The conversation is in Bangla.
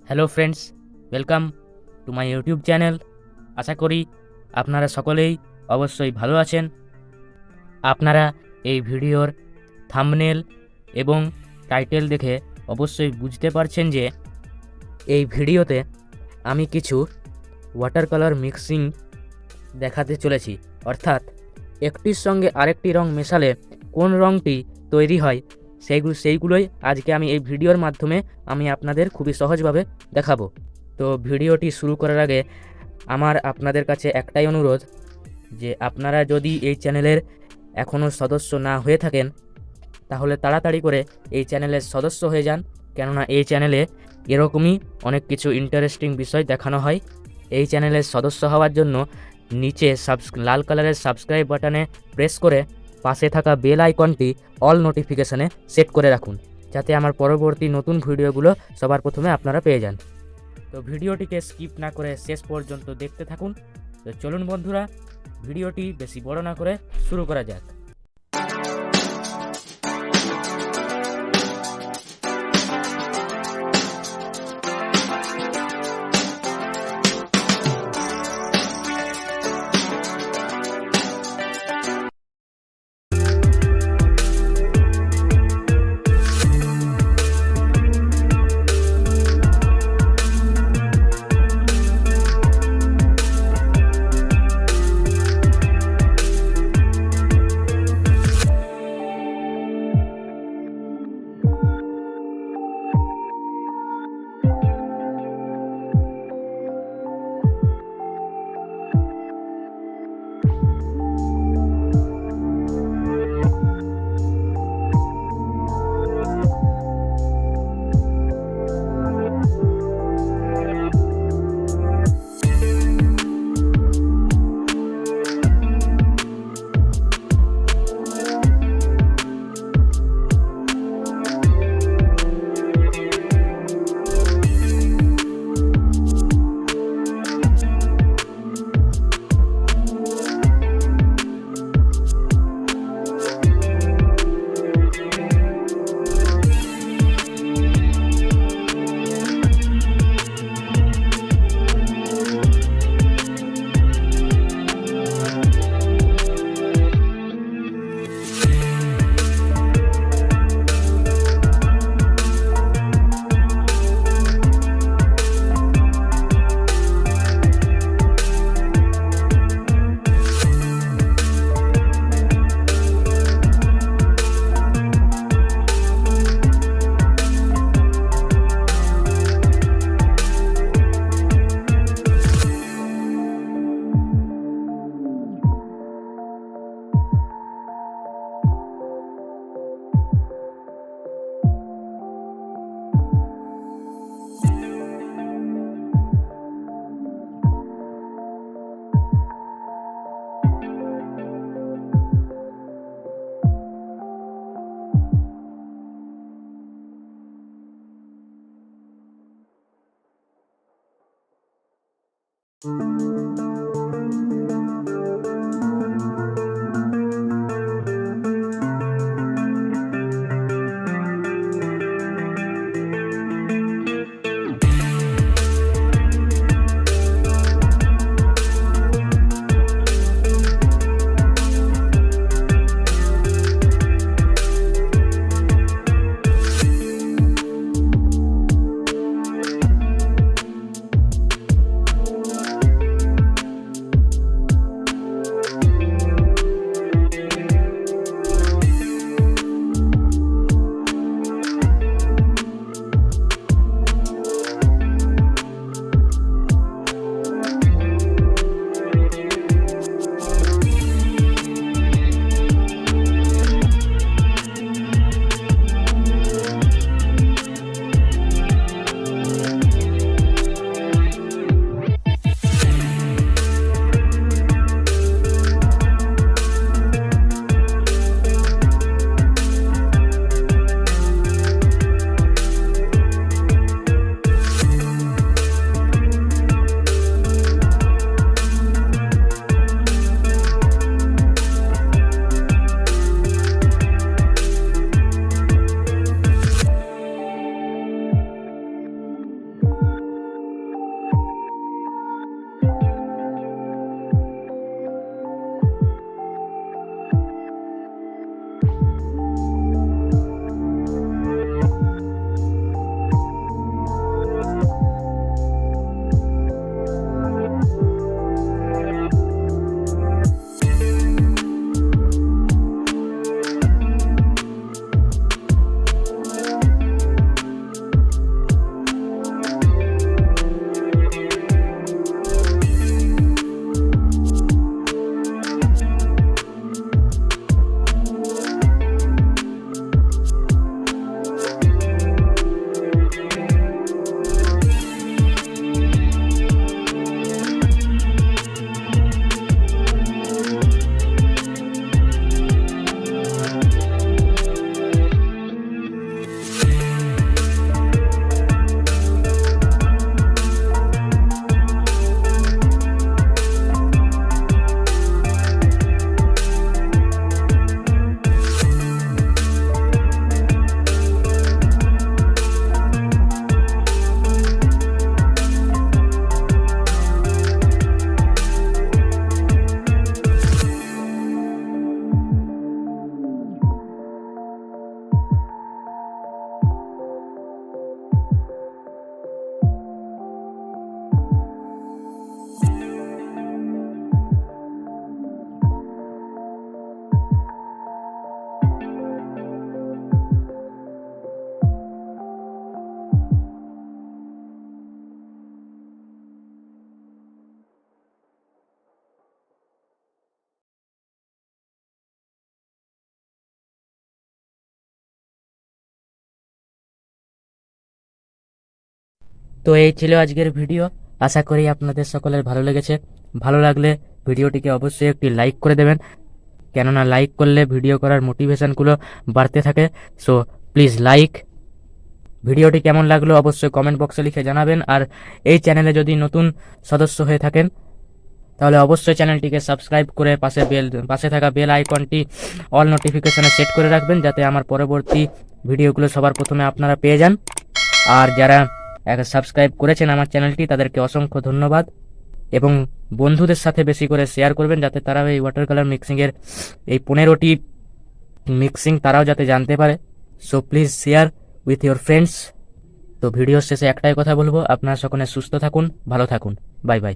Hello friends, welcome to my YouTube channel. আশা করি আপনারা সকলেই অবশ্যই ভালো আছেন। আপনারা এই ভিডিওর থাম্বনেল এবং টাইটেল দেখে অবশ্যই বুঝতে পারছেন যে এই ভিডিওতে আমি কিছু ওয়াটার কালার মিক্সিং দেখাতে চলেছি, অর্থাৎ একটির সঙ্গে আরেকটি রং মেশালে কোন রংটি তৈরি হয় সেইগুলোই আজকে আমি এই ভিডিওর মাধ্যমে আমি আপনাদের খুবই সহজভাবে দেখাবো। তো ভিডিওটি শুরু করার আগে আমার আপনাদের কাছে একটাই অনুরোধ, যে আপনারা যদি এই চ্যানেলের এখনও সদস্য না হয়ে থাকেন তাহলে তাড়াতাড়ি করে এই চ্যানেলের সদস্য হয়ে যান, কেননা এই চ্যানেলে এরকমই অনেক কিছু ইন্টারেস্টিং বিষয় দেখানো হয়। এই চ্যানেলের সদস্য হওয়ার জন্য নিচে লাল কালারের সাবস্ক্রাইব বাটনে প্রেস করে পাশে থাকা বেল আইকনটি অল নোটিফিকেশানে সেট করে রাখুন, যাতে আমার পরবর্তী নতুন ভিডিওগুলো সবার প্রথমে আপনারা পেয়ে যান। তো ভিডিওটিকে স্কিপ না করে শেষ পর্যন্ত দেখতে থাকুন। তো চলুন বন্ধুরা, ভিডিওটি বেশি বড় না করে শুরু করা যাক। তো এই ছিল আজকের ভিডিও। আশা করি আপনাদের সকলের ভালো লেগেছে। ভালো লাগলে ভিডিওটিকে অবশ্যই একটি লাইক করে দেবেন, কেননা লাইক করলে ভিডিও করার মোটিভেশনগুলো বাড়তে থাকে। So please like. ভিডিওটি কেমন লাগলো অবশ্যই কমেন্ট বক্সে লিখে জানাবেন। আর এই চ্যানেলে যদি নতুন সদস্য হয়ে থাকেন তাহলে অবশ্যই চ্যানেলটিকে সাবস্ক্রাইব করে পাশে থাকা বেল আইকনটি অল নোটিফিকেশনে সেট করে রাখবেন, যাতে আমার পরবর্তী ভিডিওগুলো সবার প্রথমে আপনারা পেয়ে যান। আর যারা সাবস্ক্রাইব করেছেন আমার চ্যানেলটি, তাদেরকে অসংখ্য ধন্যবাদ। এবং বন্ধুদের সাথে বেশি করে শেয়ার করবেন, যাতে তারাও এই ওয়াটার কালার মিক্সিংয়ের এই 15টি মিক্সিং তারাও যাতে জানতে পারে। So please share with your friends. তো ভিডিওর শেষে একটাই কথা বলবো, আপনারা সকলে সুস্থ থাকুন, ভালো থাকুন। Bye bye.